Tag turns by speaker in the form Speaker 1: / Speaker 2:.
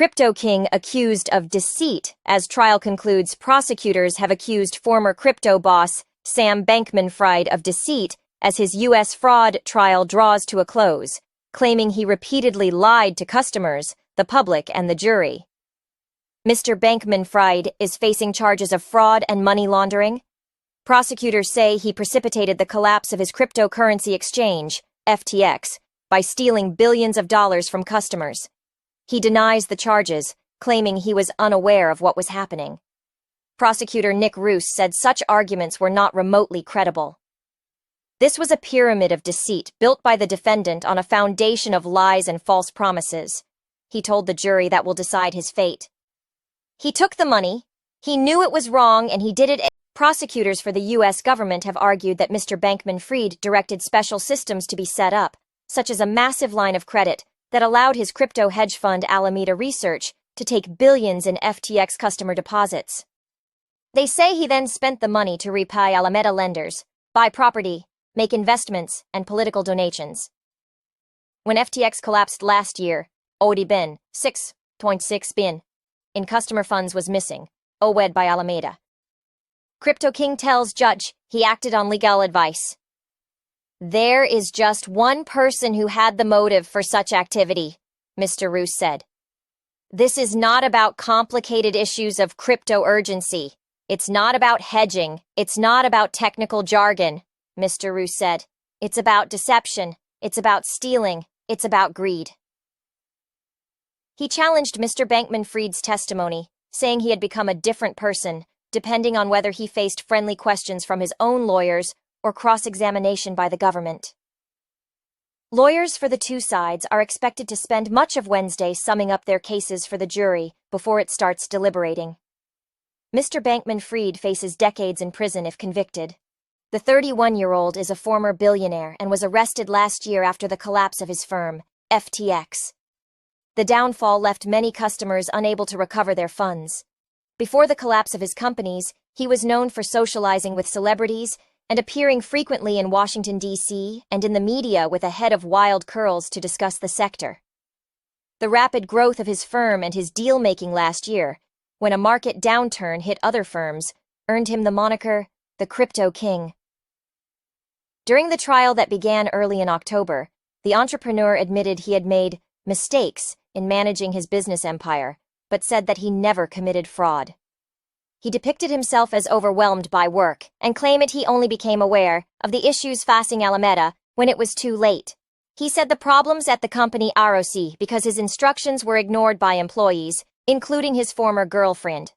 Speaker 1: crypto king accused of deceit. As trial concludes, prosecutors have accused former crypto boss Sam Bankman-Fried of deceit as his U.S. fraud trial draws to a close, claiming he repeatedly lied to customers, the public, and the jury. Mr. Bankman-Fried is facing charges of fraud and money laundering. Prosecutors say he precipitated the collapse of his cryptocurrency exchange, FTX, by stealing billions of dollars from customers. He denies the charges, claiming he was unaware of what was happening. Prosecutor Nick Roos said such arguments were not remotely credible. This was a pyramid of deceit built by the defendant on a foundation of lies and false promises. He told the jury that will decide his fate. He took the money, he knew it was wrong, and he did it. Prosecutors for the U.S. government have argued that Mr. Bankman-Fried directed special systems to be set up, such as a massive line of credit that allowed his crypto hedge fund Alameda Research to take billions in FTX customer deposits. They say he then spent the money to repay Alameda lenders, buy property, make investments, and political donations. When FTX collapsed last year, OD bin 6.6 bin in customer funds was missing, owed by Alameda. Crypto King tells judge he acted on legal advice. There is just one person who had the motive for such activity, Mr. Roos said. This is not about complicated issues of crypto urgency. It's not about hedging. It's not about technical jargon, Mr. Roos said. It's about deception. It's about stealing. It's about greed. He challenged Mr. Bankman-Fried's testimony, saying he had become a different person, depending on whether he faced friendly questions from his own lawyers or cross-examination by the government. Lawyers for the two sides are expected to spend much of Wednesday summing up their cases for the jury before it starts deliberating. Mr. Bankman-Fried faces decades in prison if convicted. The 31-year-old is a former billionaire and was arrested last year after the collapse of his firm, FTX. The downfall left many customers unable to recover their funds. Before the collapse of his companies, he was known for socializing with celebrities and appearing frequently in Washington, D.C., and in the media with a head of wild curls to discuss the sector. The rapid growth of his firm and his deal-making last year, when a market downturn hit other firms, earned him the moniker, the Crypto King. During the trial that began early in October, the entrepreneur admitted he had made mistakes in managing his business empire, but said that he never committed fraud. He depicted himself as overwhelmed by work and claimed he only became aware of the issues facing Alameda when it was too late. He said the problems at the company ROC because his instructions were ignored by employees, including his former girlfriend.